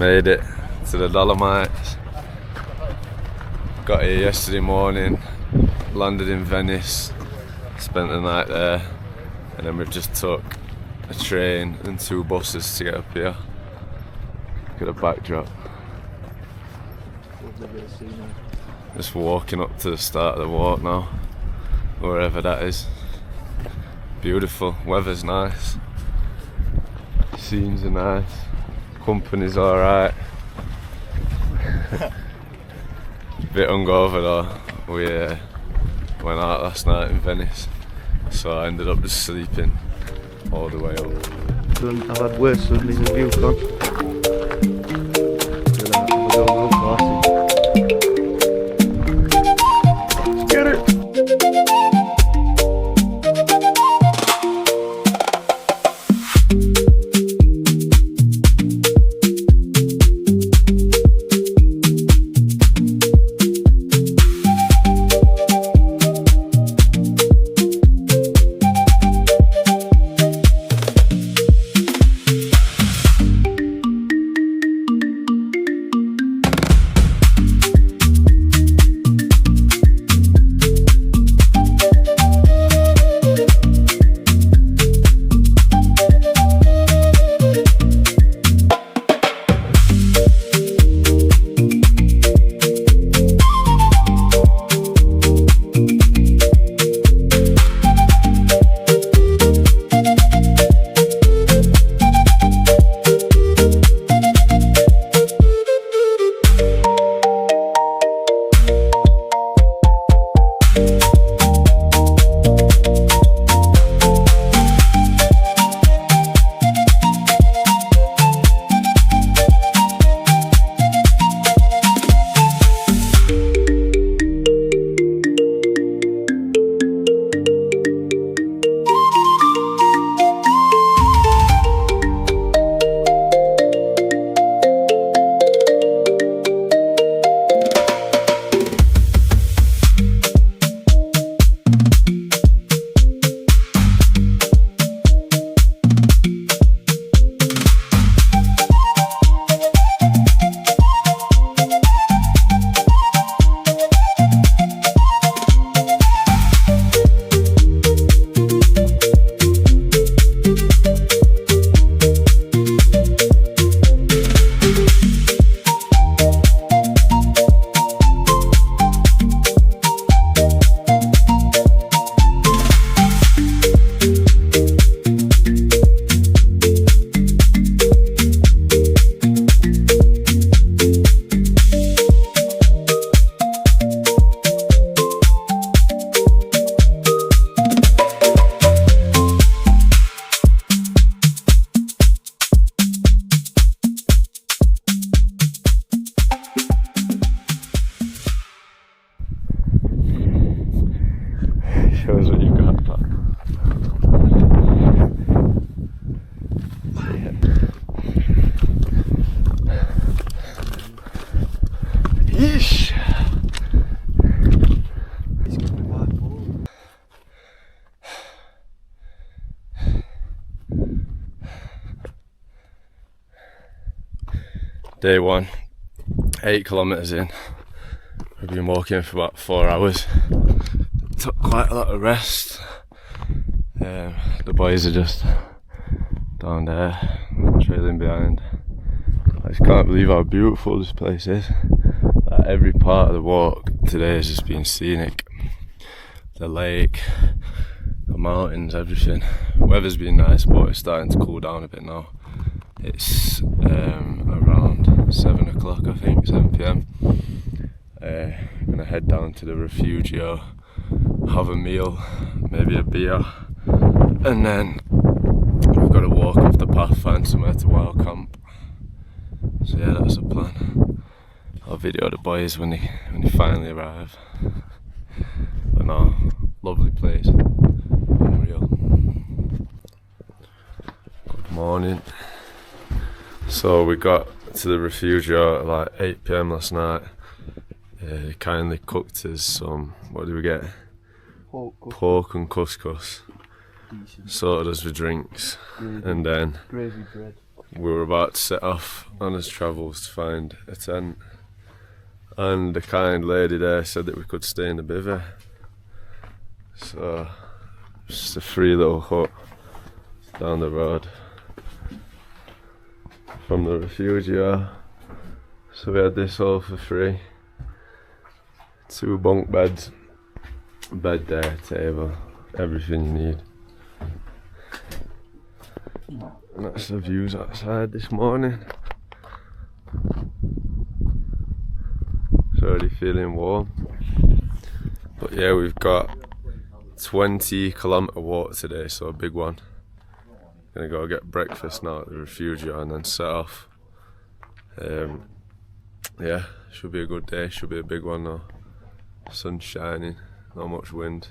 made it to the Dolomites. Got here yesterday morning, landed in Venice, spent the night there, and then we've just took a train and 2 buses to get up here. Look at the backdrop. Just walking up to the start of the walk now, wherever that is. Beautiful, weather's nice, scenes are nice, company's alright. Bit hungover though, we went out last night in Venice, so I ended up just sleeping all the way up. I've had worse Sundays than you, Con. Get it! Show us what you got, Pat. Yeesh! Day 1, 8 kilometres in. We've been walking for about 4 hours. Took quite a lot of rest. The boys are just down there, trailing behind. I just can't believe how beautiful this place is. Like, every part of the walk today has just been scenic. The lake, the mountains, everything. Weather's been nice, but it's starting to cool down a bit now. It's around 7 o'clock, I think, 7 PM. I'm gonna head down to the Refugio, have a meal, maybe a beer, and then we've got to walk off the path, find somewhere to wild camp. So yeah, that's the plan. I'll video the boys when they finally arrive. But no, lovely place, unreal. Good morning. So we got to the Refugio at like 8 PM last night. They kindly cooked us some, what did we get? Pork and couscous. Sorted us with drinks. And then gravy bread. we were about to set off on his travels to find a tent, and the kind lady there said that we could stay in the bivvy. So just a free little hut down the road from the refugee. So we had this all for free. 2 bunk beds, bed there, table, everything you need. And that's the views outside this morning. It's already feeling warm. But yeah, we've got 20-kilometre walk today, so a big one. Gonna go get breakfast now at the refugee and then set off. Yeah, should be a good day, should be a big one though. Sun's shining, not much wind.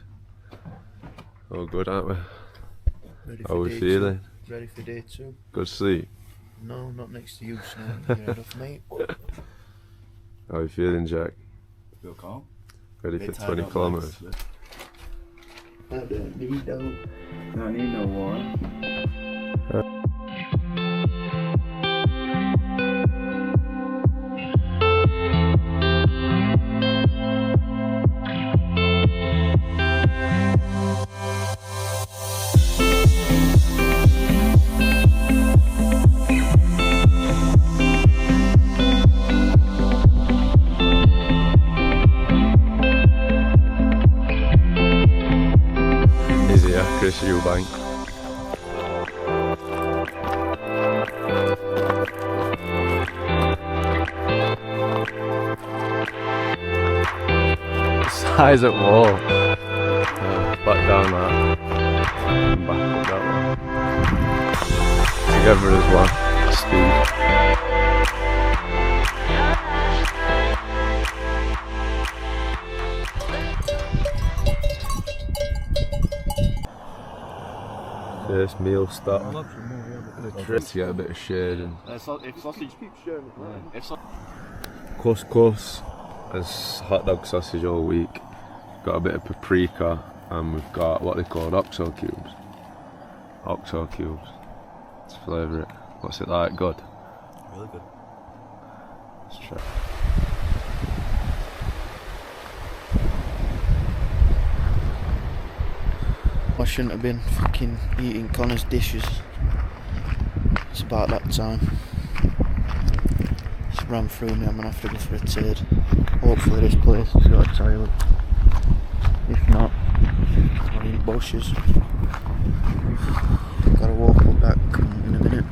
All good, aren't we? How are we feeling? Ready for day 2. Good sleep? No, not next to you, Snow. You're enough, mate. How are you feeling, Jack? Feel calm. Ready for 20 kilometres? I don't need no. No need no water. Chris Eubank. Size at wall. Back down that. And back up that one. Together as one. Speed. First meal stop. To get a bit of shade and If sausage keeps sharing it, couscous as hot dog sausage all week. Got a bit of paprika and we've got what they call oxo cubes. Oxo cubes. Let's flavour it. What's it like? Good? really good. Let's try. I shouldn't have been fucking eating Connor's dishes. It's about that time. Just ran through me, I'm gonna have to go for a turd. Hopefully this place has got a toilet. If not, I'm in bushes. Gotta walk up that in a minute.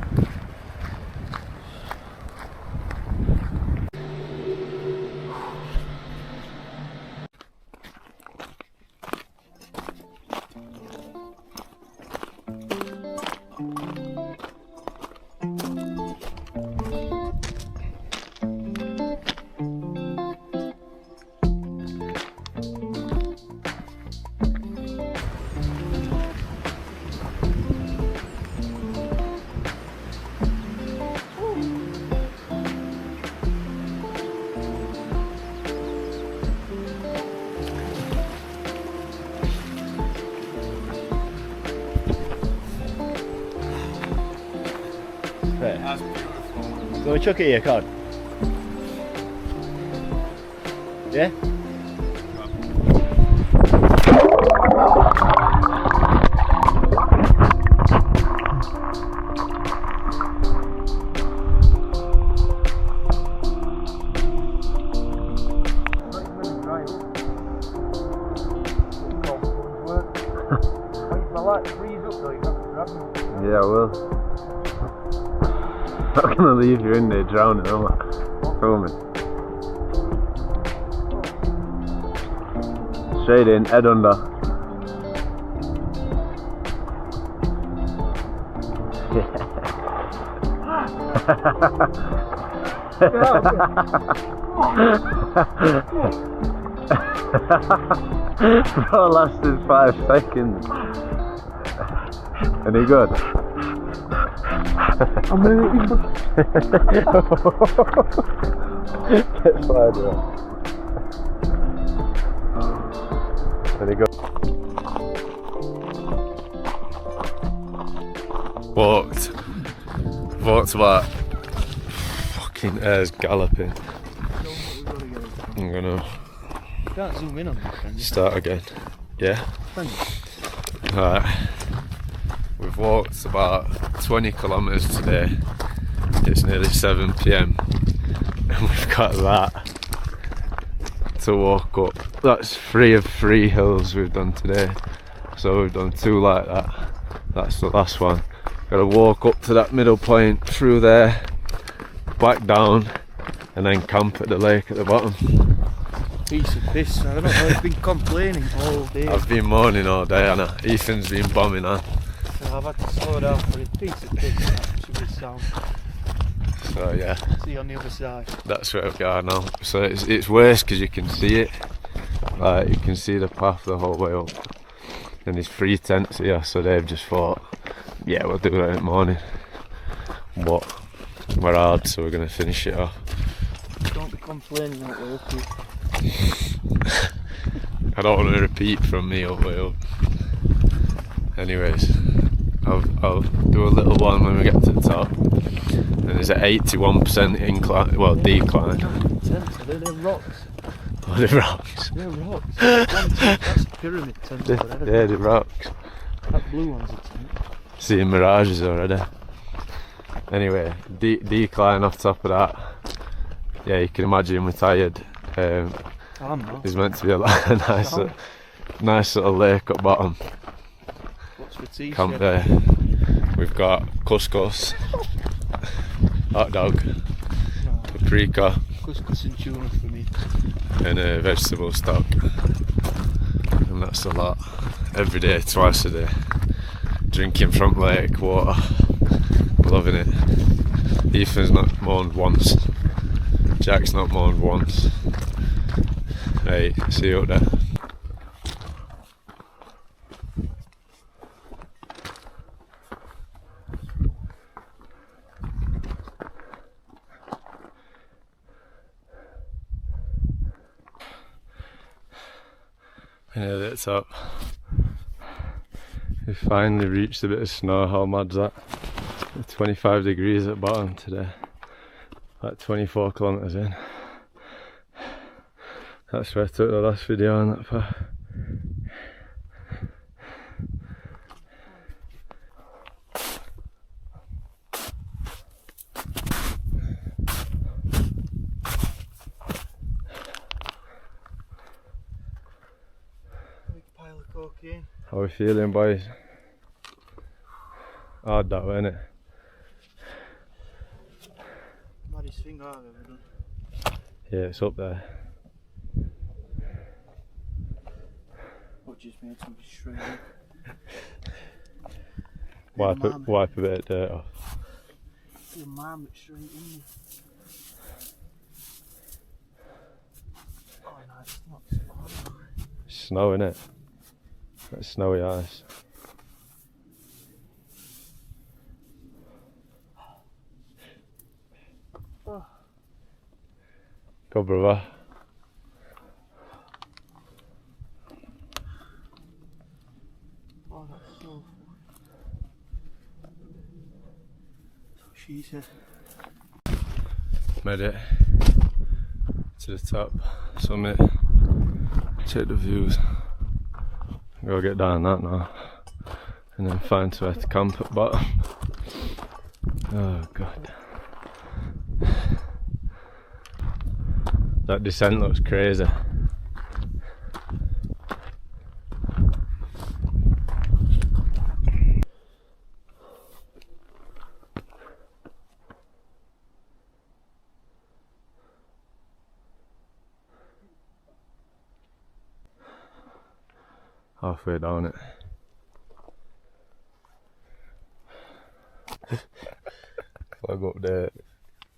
That's beautiful. So we chuck it here, Con? Yeah? Yeah, I will. I'm not gonna leave you in there drowning, am I? Filming. Straight in, head under. Bro, lasted 5 seconds. Any good? I'm gonna eat Get fired up. Any good? Walked walked about. Fucking hair's galloping. I'm gonna Can't zoom in on this, can you? start again. Yeah? Can you? Alright. We've walked about 20 kilometres today. It's nearly 7 PM and we've got that to walk up. That's 3 of 3 hills we've done today. So we've done 2 like that. That's the last one. Gotta walk up to that middle point, through there, back down, and then camp at the lake at the bottom. Piece of piss. I don't know, I've been complaining all day. I've been moaning all day, and Ethan's been bombing on. So I've had to slow down for a piece of piss. That should be sound. So yeah, See you on the other side. that's where we are now. So it's worse because you can see it. Like you can see the path the whole way up. And there's 3 tents here, so they've just thought, yeah, we'll do that in the morning. But we're hard, so we're gonna finish it off. Don't be complaining that way up here. I don't want to repeat from me all the way up. Anyways, I'll do a little one when we get to the top. And there's an 81% incline, well, decline. Tents, are they rocks? Oh, the rocks. They're rocks. That's a pyramid tent. Yeah, the rocks. That blue one's a tent. Seeing mirages already. Anyway, decline off top of that. Yeah, you can imagine we're tired. I'm not. There's meant to be a nice little lake at bottom. What's for tea? Camp there. We've got couscous, hot dog, paprika, Couscous and tuna for me. and a vegetable stock. And that's a lot. Every day, twice a day. Drinking from lake water. Loving it. Ethan's not moaned once. Jack's not moaned once. Right, see you up there. Nearly at the top. We finally reached a bit of snow. How mad's that? 25 degrees at bottom today. Like 24 kilometres in. That's where I took the last video on that path. Big pile of cocaine. How are we feeling, boys? Hard that way, innit? Maddest thing I've ever done. Yeah, it's up there. What just made something straight up. Wipe a bit of dirt off. Your mum straight in you. Oh no, it's not. It's snow, innit? That's snowy ice. Oh. Go, brother. Oh, that's so funny. She said. Made it to the top summit. Check the views. Go get down that now. And then find somewhere to camp at bottom. Oh god. That descent looks crazy. Halfway down it. Flag up there.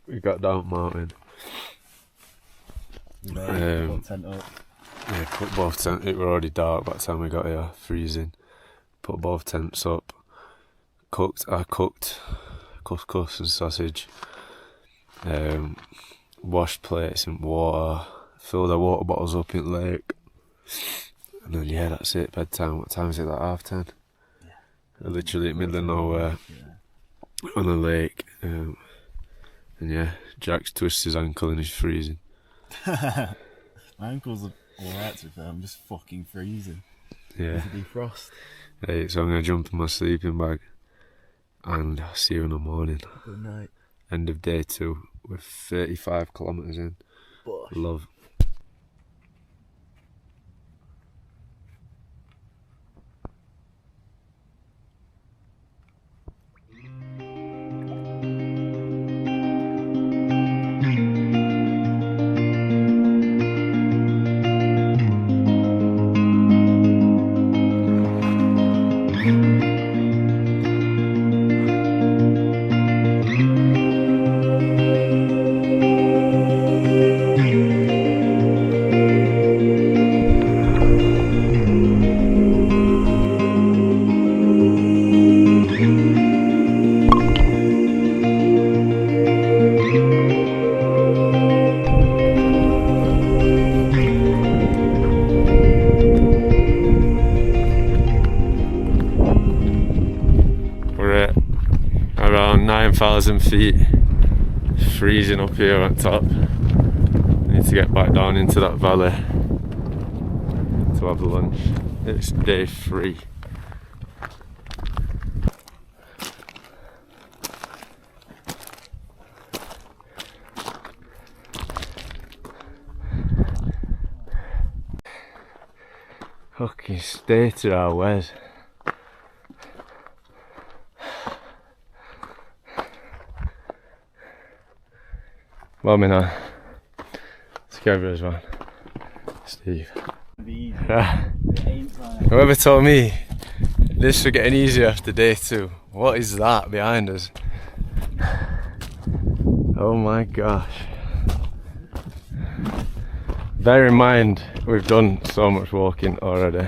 We got down mountain. Tent up. Yeah, put both tents. It were already dark by the time we got here, freezing. Put both tents up. I cooked couscous and sausage. Washed plates in water. Filled our water bottles up in the lake. And then yeah, that's it. Bedtime. What time is it? Like 10:30. Yeah. Literally in the middle of nowhere. Yeah. on a lake, and yeah, Jack's twisted his ankle and he's freezing. My ankles are alright to be fair, I'm just fucking freezing. Yeah. It's a defrost. Right, so I'm gonna jump in my sleeping bag and I'll see you in the morning. Good night. End of day 2 with 35 kilometres in. Bosh. Love. We're at around 9,000 feet, freezing up here on top. Need to get back down into that valley to have lunch. It's day 3. Fucking state of our ways. Well, me now. Together as well. Steve. Whoever told me this was getting easier after day 2? What is that behind us? Oh my gosh. Bear in mind, we've done so much walking already.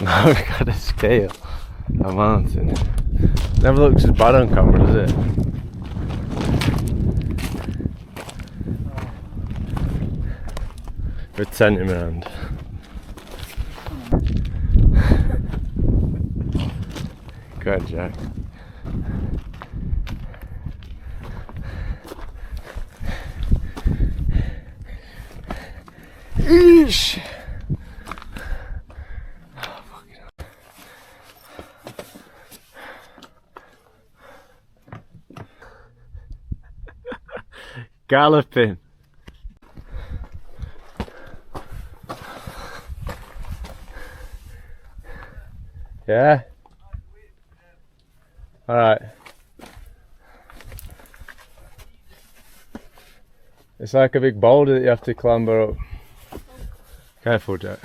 Now we've got to scale a mountain. Never looks as bad on camera, does it? With tent in my hand. Go ahead, Jack. Eesh! Galloping. Yeah? Alright. It's like a big boulder that you have to clamber up. Careful, Jack.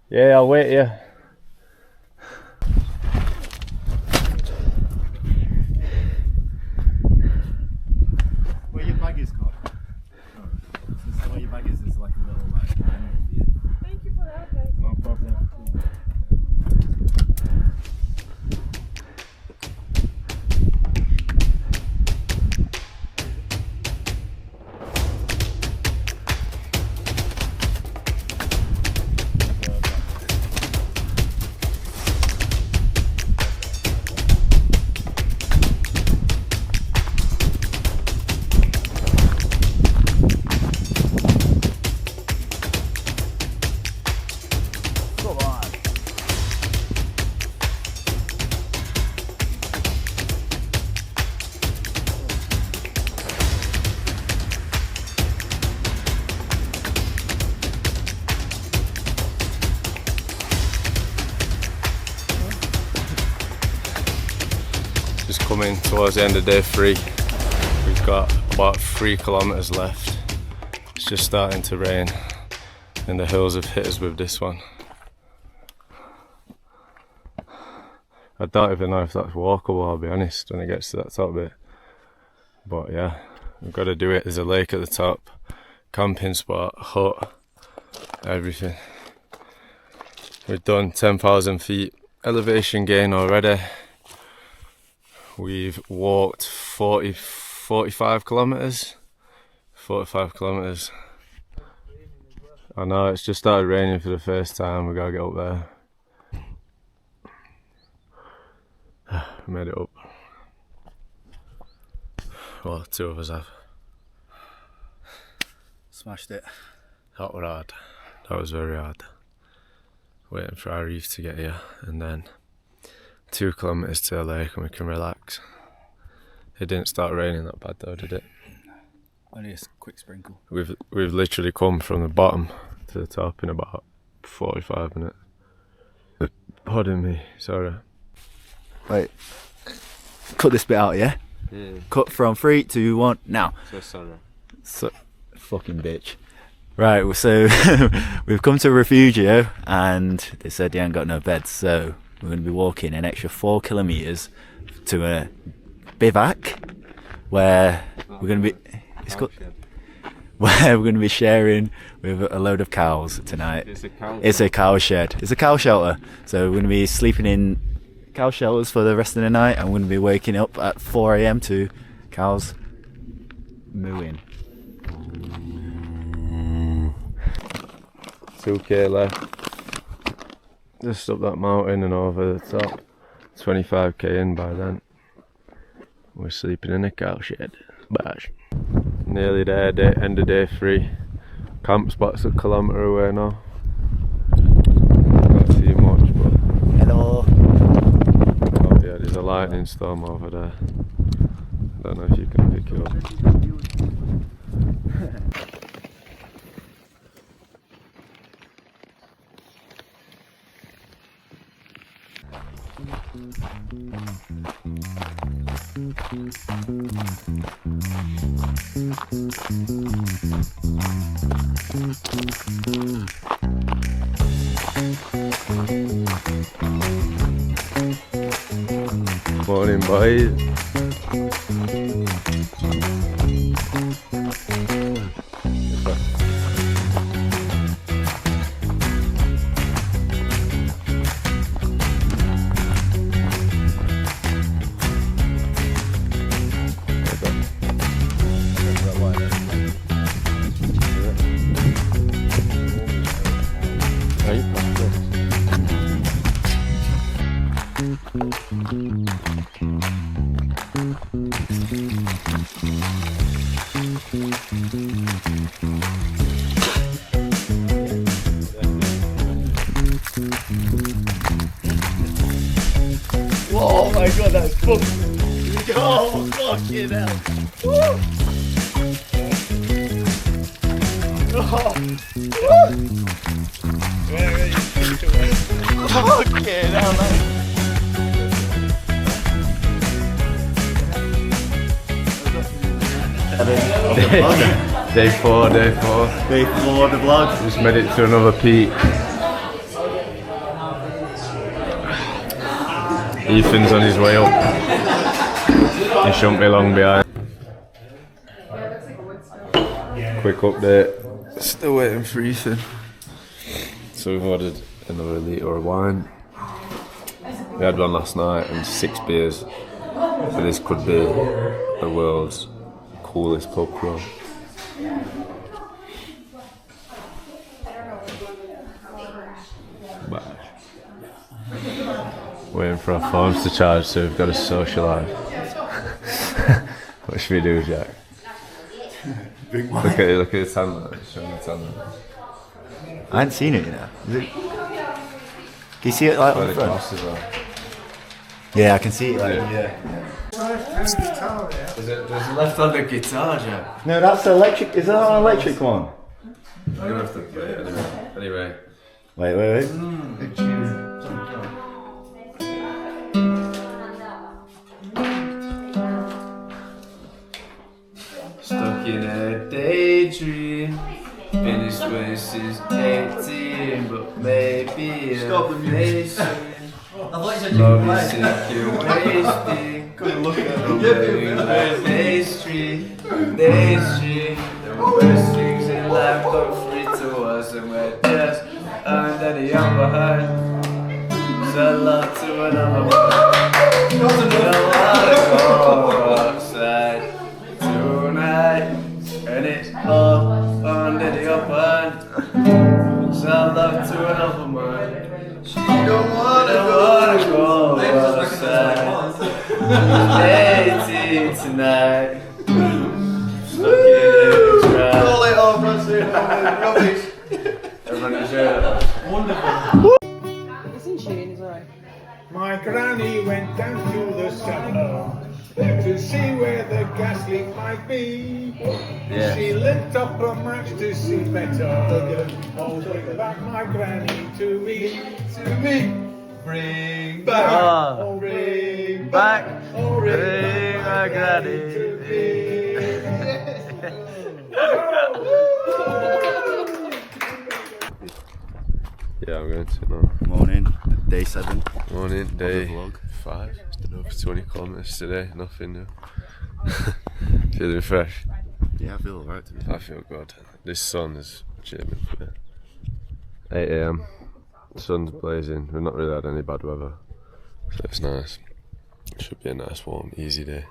Yeah, I'll wait here. Where your bag is, Scott? So where your bag is like a little like. Thank you for that, guys. No problem. Just coming towards the end of day 3. We've got about 3 kilometres left. It's just starting to rain and the hills have hit us with this one. I don't even know if that's walkable, I'll be honest, when it gets to that top bit. But yeah, we've got to do it. There's a lake at the top, camping spot, hut, everything. We've done 10,000 feet elevation gain already. We've walked 45 kilometres. 45 kilometres. I know, it's just started raining for the first time, we gotta get up there. We made it up. Well, 2 of us have. Smashed it. That was hard. That was very hard. Waiting for our reef to get here, and then 2 kilometres to the lake and we can relax. It didn't start raining that bad though, did it? Only a quick sprinkle. We've literally come from the bottom to the top in about 45 minutes. Pardon me, sorry. Wait. Cut this bit out, yeah? Yeah. Cut from 3, 2, 1, now. So sorry. So, fucking bitch. Right, so we've come to Refugio and they said they ain't got no beds, so we're going to be walking an extra 4 kilometres to a bivouac where we're going to be where we're going to be sharing with a load of cows tonight. It's a cow shed. It's a cow shelter. So we're going to be sleeping in cow shelters for the rest of the night, and we're going to be waking up at 4 a.m. to cows mooing. 2k left. Just up that mountain and over the top. 25k in by then. We're sleeping in a cow shed. Bash. Nearly there, end of day 3. Camp spot's a kilometre away now. Can't see much, but. Hello. Oh yeah, there's a lightning storm over there. Don't know if you can pick it up. Morning, boys. Oh my god, that's fucking. Oh, fucking hell. Woo! Oh. Fucking hell, man. Day 4. Day 4 of the vlog. Just made it to another peak. Ethan's on his way up. He shouldn't be long behind. Quick update. Still waiting for Ethan. So we've ordered another litre of wine. We had one last night and 6 beers. So this could be the world's coolest pub crawl. Waiting for our phones to charge, so we've got to socialise. What should we do, Jack? Look at the tan there. Show me the tan there. I hadn't seen it, you know. Is it? Can you see it like on the front? As well. Yeah, I can see it. Like, Yeah. There's a left on the guitar, Jack. No, that's the electric. Is that an electric one? I'm gonna have to play it anyway. Wait. Stuck in a daydream. Been this way since 18, but maybe Stop the music. Love is sick, you're wasting. Couldn't look at it. Day Street. The worst things in life come free to us, and we're just under the upper hand. So love to another one. Don't wanna go outside tonight, and it's all under the upper hand. So love to another man. Don't wanna go outside. 18 tonight. Fucking right. Roll it off, that's it. Rubbish. Everyone can share it. It's in tune, it's alright. My granny went down to the cellar to see where the gas leak might be. Yeah. She lit up a match to see better. Oh, bring back my granny to me, to me. Bring back. Oh, Bring back. oh, Bring my granny to me. Yeah, I'm going to now. morning, day 7. Morning, day vlog. 5. Just done over 20 kilometres today, nothing new. Feeling fresh. Yeah, I feel alright to be I feel good. This sun is chilling for me. 8 AM, sun's blazing. We've not really had any bad weather, so it's nice. Should be a nice, warm, easy day.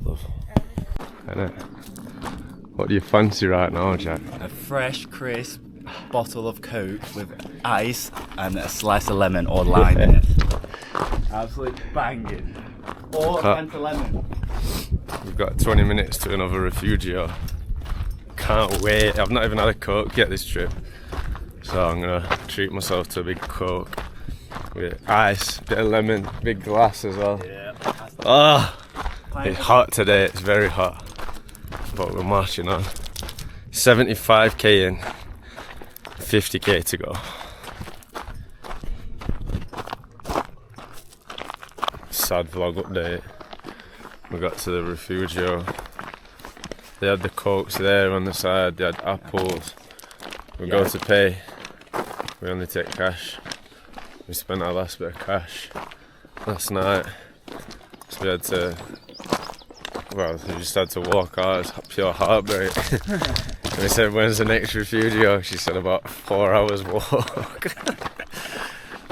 Love. Innit? What do you fancy right now, Jack? A fresh, crisp bottle of Coke with ice and a slice of lemon or lime in it. Absolutely banging. Or Fanta lemon. We've got 20 minutes to another refugio. Can't wait. I've not even had a Coke yet this trip, so I'm gonna treat myself to a big Coke with ice, bit of lemon, big glass as well. Yeah. Ah, it's hot today. It's very hot, but we're marching on. 75k in, 50k to go. Sad vlog update. We got to the refugio. They had the Cokes there on the side, they had apples. We go to pay, we only take cash. We spent our last bit of cash last night. So we had to, well, we just had to walk out. It's pure heartbreak. We said, when's the next refugio? She said about 4 hours walk.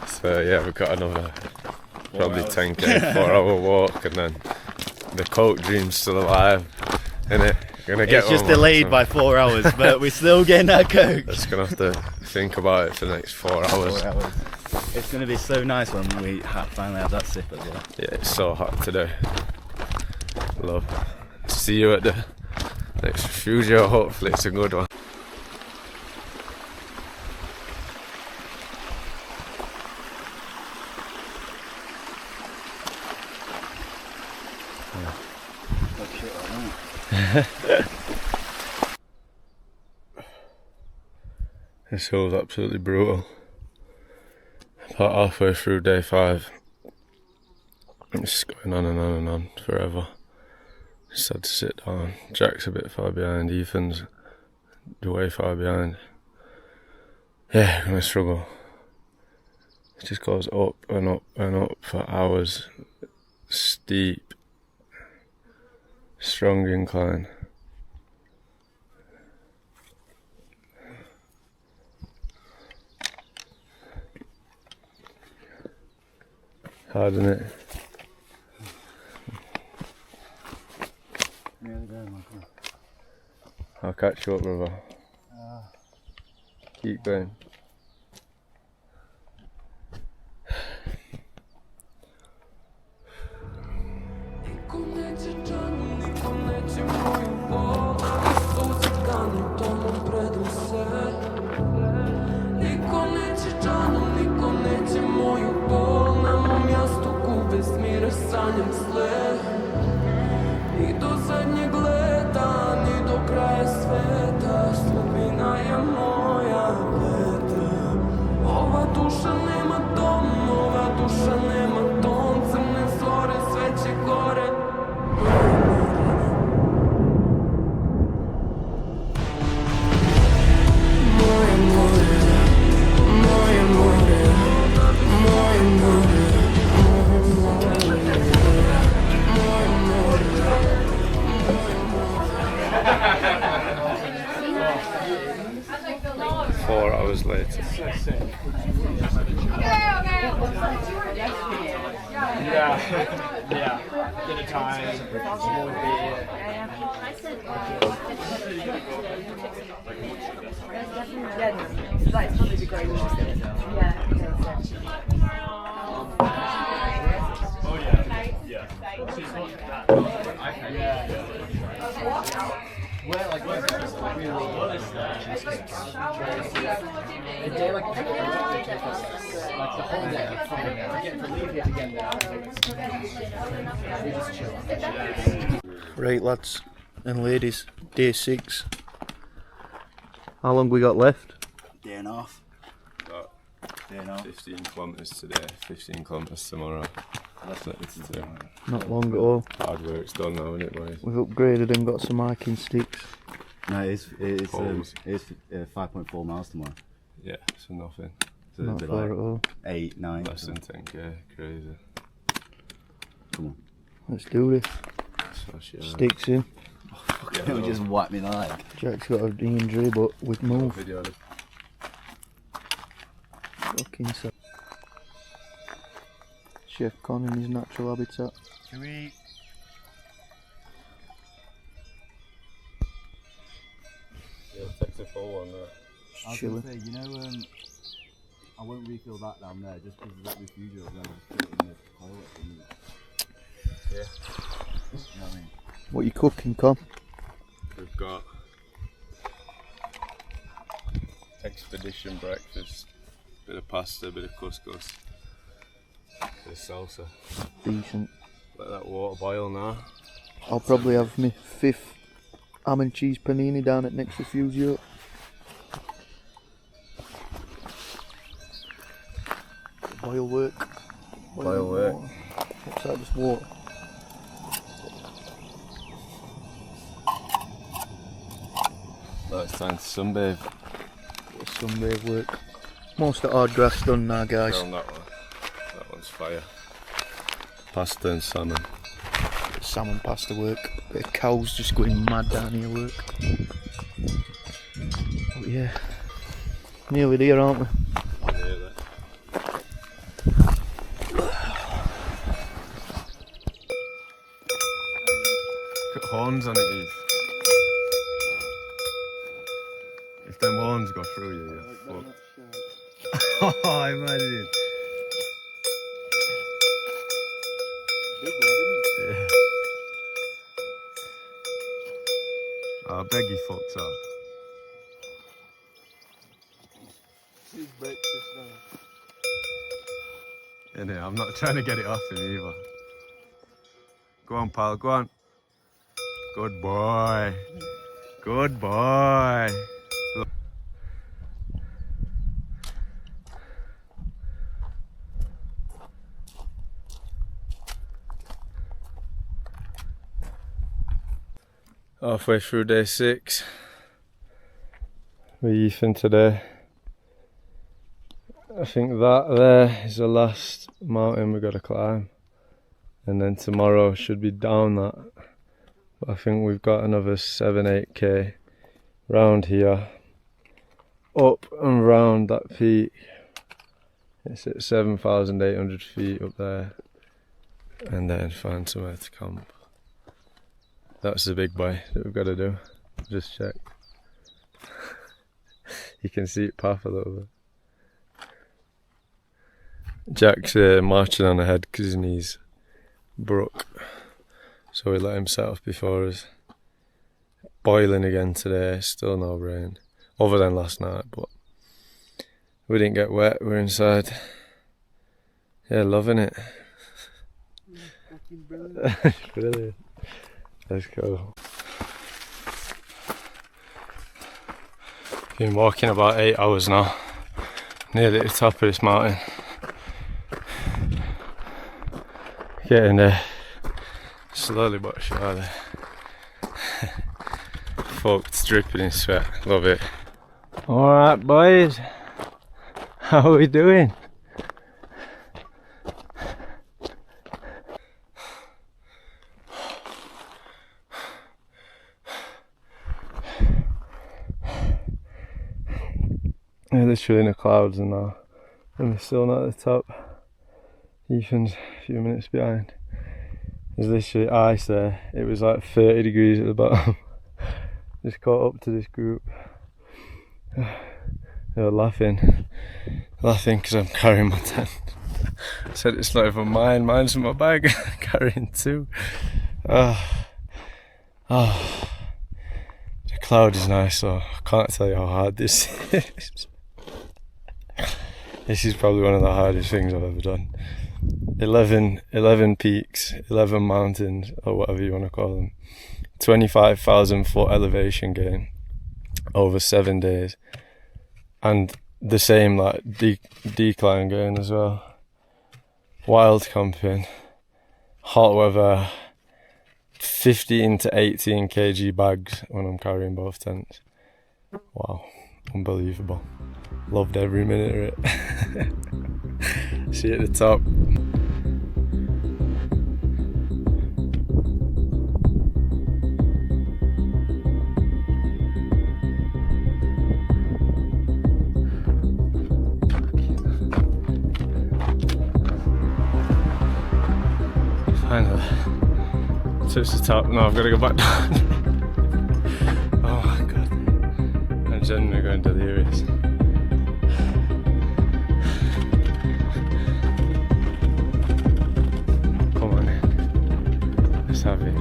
So yeah, we've got another probably 10k 4-hour walk, and then the Coke dream's still alive, innit? Gonna get It's just one more, delayed so by 4 hours, but we're still getting our Coke. just gonna have to think about it for the next 4 hours. 4 hours. It's going to be so nice when we finally have that sip as well. Yeah, it's so hot today. Love. See you at the next refugio. Hopefully it's a good one. This hill's absolutely brutal. About halfway through day 5. It's going on and on and on forever. Just had to sit down. Jack's a bit far behind, Ethan's way far behind. Yeah, gonna struggle. It just goes up and up and up for hours. Steep, strong incline. Hard, isn't it? I'll catch you up, brother. Keep going. I do zadnjeg leta, ni do kraja sveta, sudbina je moja peta. Ova duša nema dom, ova duša nema ton, crne zore sve će gore. Moje more, moje more, moje more. 4 hours later. Yeah. Dinner time. More beer. That's probably the greatest. Yeah. Oh yeah. Yeah. Right, lads and ladies, day 6. How long we got left? Day and a half. Got Day and a half. 15 kilometres today, 15 kilometres tomorrow. That's it. Not long at all. Hard work's done now, isn't it, boys? We've upgraded and got some hiking sticks. No, it's Poles. 5.4 miles tomorrow. Yeah, so nothing. So Not it'll be far like at all. 8, 9. Less than 10k, crazy. Come on. Let's do this. Smash it out. Sticks in. It'll just wipe me in the leg. Jack's got an injury, but we'd move. Video. Fucking so. Chef Con in his natural habitat. Can we? Yeah, takes a full one, right? I was Chilling. gonna say, you know, I won't refill that down there just because of that refugio. Then I'll just put it in the toilet for me. Yeah. You know what I mean? What you cooking, Con? We've got expedition breakfast, bit of pasta, bit of couscous, bit of salsa. Decent. Let that water boil now. I'll probably have my 5th ham and cheese panini down at next refugio. Boil work. Boil work. Water. What's that? Just water. Well, it's time to sunbathe. Sunbathe work. Most of the hard grass done now, guys. Down that one. That one's fire. Pasta and salmon. Salmon pasta work. Bit of cows just going mad down here work. But yeah, nearly there, aren't we? Nearly. Got horns on it, Eve. If them horns go through you, you're fucked. Oh, imagine. Yeah. I beg you fucks up. Innit, I'm not trying to get it off him either. Go on, pal, go on. Good boy. Good boy. Halfway through day 6. We're Ethan today. I think that there is the last mountain we've got to climb. And then tomorrow should be down that. But I think we've got another 7-8k round here. Up and round that peak. It's at 7,800 feet up there. And then find somewhere to camp. That's the big boy that we've got to do. Just check. You can see it puff a little bit. Jack's marching on ahead because his knees broke. So we let him set off before us. Boiling again today, still no rain. Other than last night, but we didn't get wet, we're inside. Yeah, loving it. Brilliant. Let's go. Been walking about 8 hours now. Nearly at the top of this mountain. Getting there. Slowly but surely. Fucked, dripping in sweat. Love it. Alright boys. How are we doing? We're literally in the clouds and now, and we're still not at the top. Ethan's a few minutes behind. There's literally ice there. It was like 30 degrees at the bottom. Just caught up to this group. They were laughing because I'm carrying my tent. I said it's not even mine, mine's in my bag. Carrying two. Oh, the cloud is nice, so I can't tell you how hard this is. This is probably one of the hardest things I've ever done. 11 peaks, 11 mountains, or whatever you want to call them. 25,000 foot elevation gain over 7 days. And the same like decline gain as well. Wild camping, hot weather, 15 to 18 kg bags when I'm carrying both tents. Wow, unbelievable. Loved every minute of it. See you at the top. Finally, touch the top. No, I've got to go back down. Oh my god, I'm genuinely going delirious. Come on in, let's have it.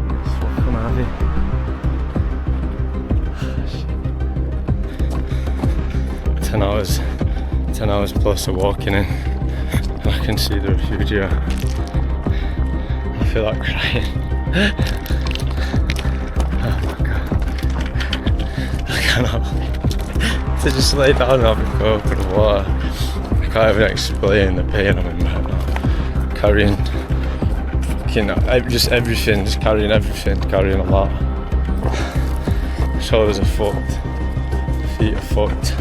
Let's fucking have it. 10 hours plus of walking in, and I can see the refugio. I feel like crying. Oh my god. I cannot. To just lay down and have a cup of water. I can't even explain the pain I'm in right now. Carrying fucking just everything, just carrying everything, carrying a lot. Shoulders are fucked. Feet are fucked.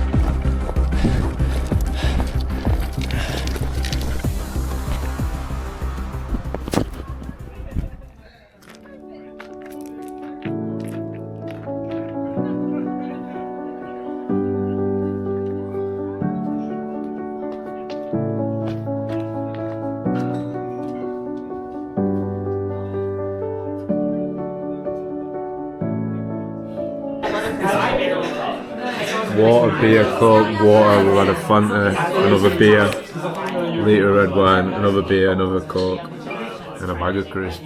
Water, beer, coke, water, we had a Fanta, another beer, litre red wine, another beer, another coke, and a bag of crisps.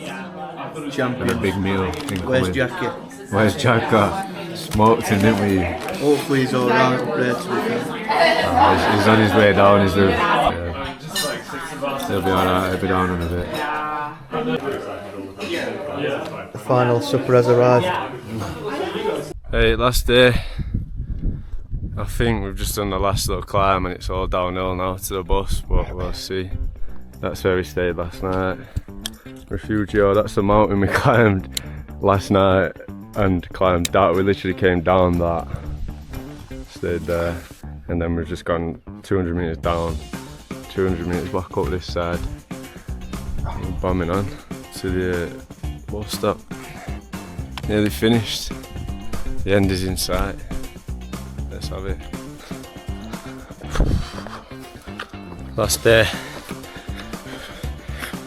Champion. And a big meal Where's incoming. Jackie? Where's Jacka? Smoked him, didn't we? Hopefully he's alright up there to be fair. He's on his way down, he's he'll be alright, he'll be down in a bit. The final supper has arrived. Hey, last day. I think we've just done the last little climb and it's all downhill now to the bus, but we'll see. That's where we stayed last night. Refugio, that's the mountain we climbed last night and climbed down. We literally came down that, stayed there, and then we've just gone 200 metres down, 200 metres back up this side. We're bombing on to the bus stop. Nearly finished. The end is in sight. Let's have it. Last day.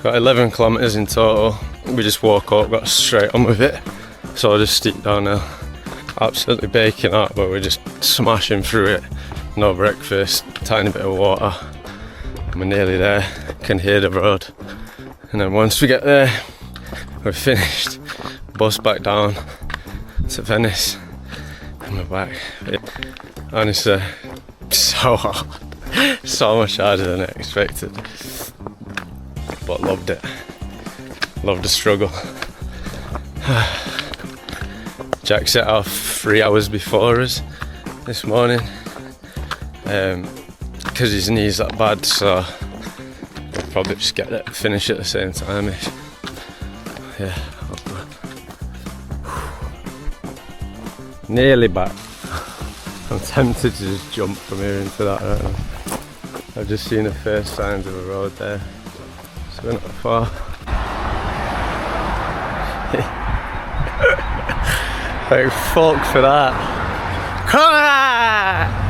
Got 11 kilometres in total. We just woke up, got straight on with it. So I just steep downhill. Absolutely baking out, but we're just smashing through it. No breakfast, tiny bit of water. We're nearly there. Can hear the road. And then once we get there, we're finished. Bus back down to Venice. And we're back. Honestly, so hard. So much harder than I expected. But loved it. Loved the struggle. Jack set off 3 hours before us this morning. Because his knee's that bad, so we'll probably just finish at the same time. Yeah. Nearly back. I'm tempted to just jump from here into that right now. I've just seen the first signs of a road there, so we're not far. Like, fuck for that. Come on!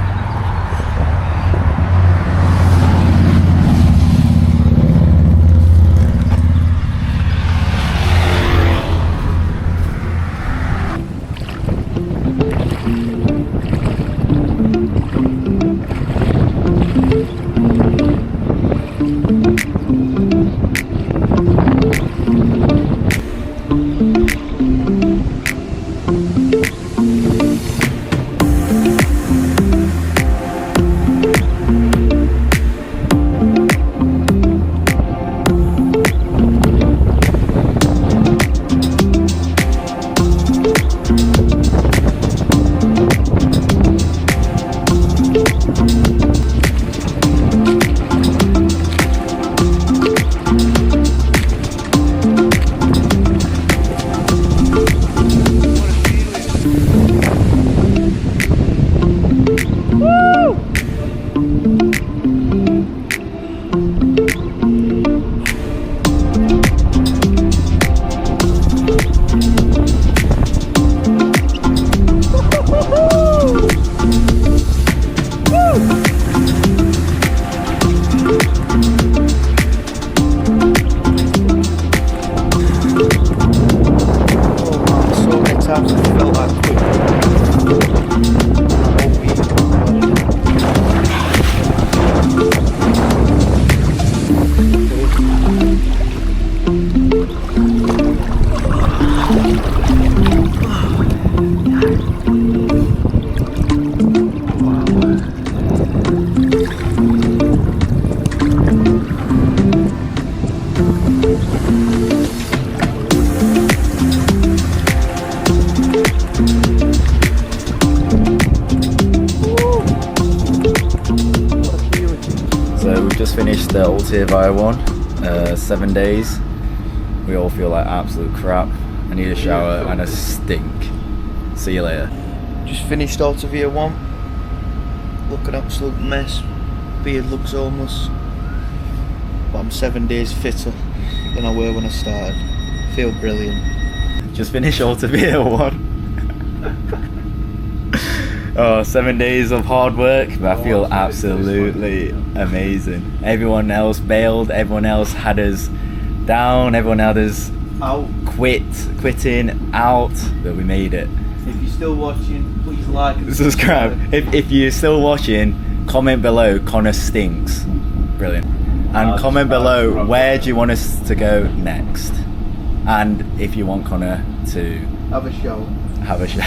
times I felt that quick. So we've just finished the Alta via one, 7 days. We all feel like absolute crap. I need a shower and a stink. See you later. Just finished Alta Via 1. Look an absolute mess. Beard looks homeless. But I'm 7 days fitter than I were when I started. Feel brilliant. Just finished Alta via one. Oh, 7 days of hard work, but I feel absolutely amazing. Everyone else bailed, everyone else had us down, everyone had us Out. quitting out, but we made it. If you're still watching, please like and Subscribe. If you're still watching, comment below Connor stinks. Brilliant. And comment below where do you want us to go next, and if you want Connor to have a show. have a show.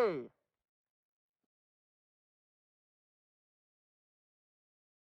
Hey!